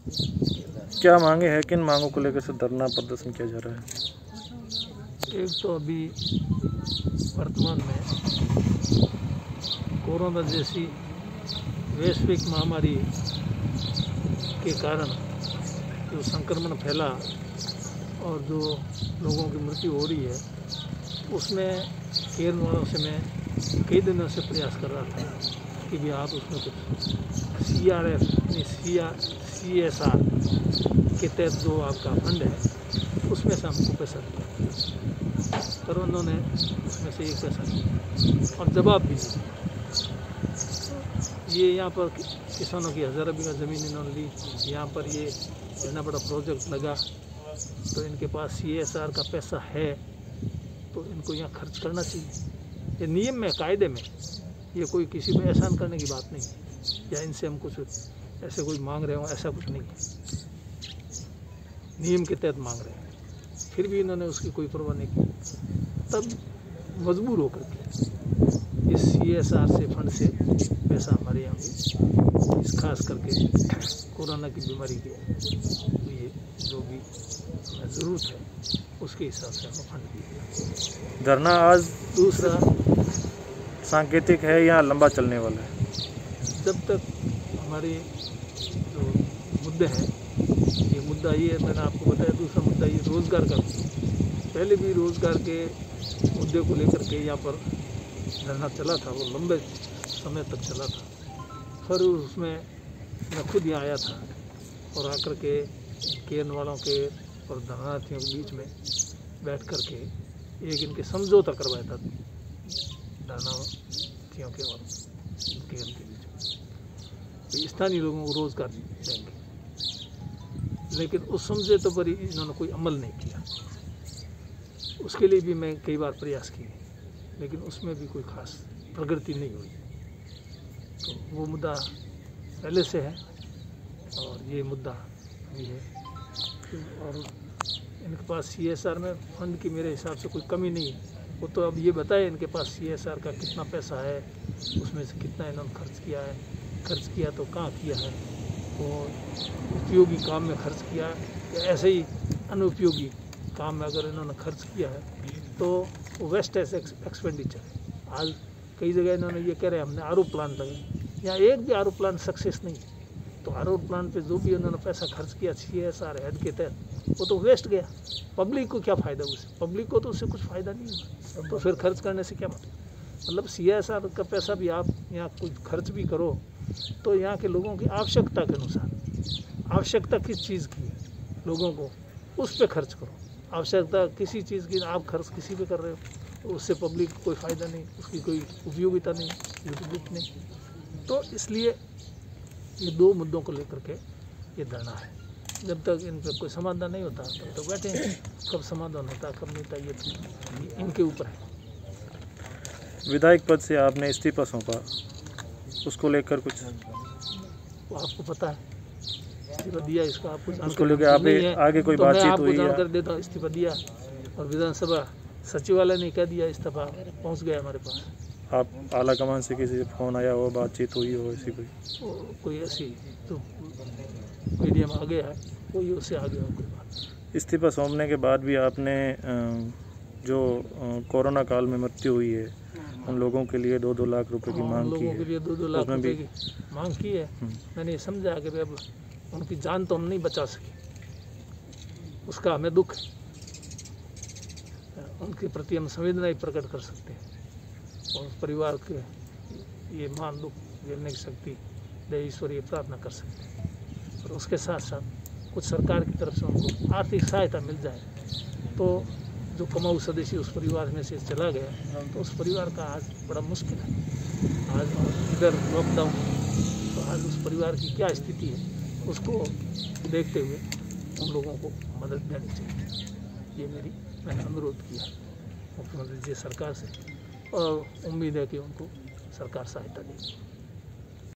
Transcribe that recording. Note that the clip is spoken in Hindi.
क्या मांगे हैं, किन मांगों को लेकर से धरना प्रदर्शन किया जा रहा है? एक तो अभी वर्तमान में कोरोना जैसी वैश्विक महामारी के कारण जो संक्रमण फैला और जो लोगों की मृत्यु हो रही है, उसमें केरल वालों से मैं कई दिनों से प्रयास कर रहा था कि भी आप उसमें कुछ CSR के तहत जो आपका फंड है उसमें से हमको पैसा दिया, पर उन्होंने उसमें से एक पैसा दिया और जवाब भी दिया। ये यहाँ पर किसानों की हज़ारों बीघा ज़मीन इन्होंने ली, यहाँ पर ये इतना बड़ा प्रोजेक्ट लगा, तो इनके पास CSR का पैसा है तो इनको यहाँ खर्च करना चाहिए। ये नियम में, कायदे में, ये कोई किसी पे एहसान करने की बात नहीं है या इनसे हम कुछ ऐसे कोई मांग रहे हो, ऐसा कुछ नहीं है। नियम के तहत मांग रहे हैं, फिर भी इन्होंने उसकी कोई परवाह नहीं की। तब मजबूर होकर के इस CSR से फंड से पैसा हमारे यहाँ भी इस खास करके कोरोना की बीमारी के लिए जो भी ज़रूरत है उसके हिसाब से हमें फंड दिया। धरना आज दूसरा सांकेतिक है या लंबा चलने वाला है? जब तक हमारे जो मुद्दे हैं, ये मुद्दा ये है, मैंने आपको बताया, दूसरा मुद्दा ये रोज़गार का। पहले भी रोज़गार के मुद्दे को लेकर के यहाँ पर धरना चला था, वो लंबे समय तक चला था। फिर उसमें मैं खुद यहाँ आया था और आकर के केरन वालों के और धरनार्थियों के बीच में बैठ कर के एक इनके समझौता करवाया था धरनार्थियों के और केरन के बीच में, तो स्थानीय लोगों को रोज़गार देंगे। लेकिन उस समझौते पर इन्होंने कोई अमल नहीं किया। उसके लिए भी मैं कई बार प्रयास किए, लेकिन उसमें भी कोई खास प्रगति नहीं हुई। तो वो मुद्दा पहले से है और ये मुद्दा भी है। और इनके पास CSR में फंड की मेरे हिसाब से कोई कमी नहीं है। वो तो अब ये बताए इनके पास CSR का कितना पैसा है, उसमें से कितना इन्होंने खर्च किया है, खर्च किया तो कहाँ किया है, वो उपयोगी काम में खर्च किया या ऐसे ही अनुपयोगी काम में अगर इन्होंने खर्च किया है तो वो वेस्ट एक्सपेंडिचर है। आज कई जगह इन्होंने ये कह रहे हैं हमने RO प्लांट लगाए, यहाँ एक भी RO प्लांट सक्सेस नहीं है। तो RO प्लांट पे जो भी उन्होंने पैसा खर्च किया CSR हेड के तहत, वो तो वेस्ट गया। पब्लिक को क्या फ़ायदा उससे? पब्लिक को तो उससे कुछ फ़ायदा नहीं हुआ, तो फिर खर्च करने से क्या मतलब CSR का पैसा भी आप यहाँ कुछ खर्च भी करो तो यहाँ के लोगों की आवश्यकता के अनुसार, आवश्यकता किस चीज़ की है लोगों को, उस पर खर्च करो। आवश्यकता किसी चीज़ की आप खर्च किसी पे कर रहे हो तो उससे पब्लिक को कोई फ़ायदा नहीं, उसकी कोई उपयोगिता नहीं, यूटिलिटी नहीं। तो इसलिए ये दो मुद्दों को लेकर के ये धरना है। जब तक इन पर कोई समाधान नहीं होता तब तो बैठे हैं। कब समाधान होता कब नहीं होता ये तो इनके ऊपर है। विधायक पद से आपने इस्तीफा सौंपा, उसको लेकर कुछ वो आपको पता है, इस्तीफा दिया, इसका आपको उसको लेकर आप आगे कोई तो बातचीत हुई? मैं आपको जानकर देता हूँ, इस्तीफा दिया और विधानसभा सचिवालय ने कह दिया, इस्तीफा पहुँच गया हमारे पास। आप आला कमान से किसी से फ़ोन आया हो, बातचीत हुई हो ऐसी कोई ऐसी तो मीडिया में आ गया है, कोई उससे आ गया हो कोई बात। इस्तीफा सौंपने के बाद भी आपने जो कोरोना काल में मृत्यु हुई है उन लोगों के लिए 2-2 लाख रुपए की मांग की है, लोगों के लिए 2-2 लाख रुपए की मांग की है। मैंने ये समझा कि अब उनकी जान तो हम नहीं बचा सके, उसका हमें दुख है, उनके प्रति हम संवेदना ही प्रकट कर सकते हैं और परिवार के ये मान दुख झेलने की शक्ति दे ईश्वर, ये प्रार्थना कर सकते हैं। और उसके साथ साथ कुछ सरकार की तरफ से उनको आर्थिक सहायता मिल जाए तो जो कमाऊ सदस्य उस परिवार में से चला गया तो उस परिवार का आज बड़ा मुश्किल है। आज इधर लॉकडाउन, तो आज उस परिवार की क्या स्थिति है उसको देखते हुए उन लोगों को मदद देनी चाहिए। ये मैंने अनुरोध किया मुख्यमंत्री जी सरकार से और उम्मीद है कि उनको सरकार सहायता देगी।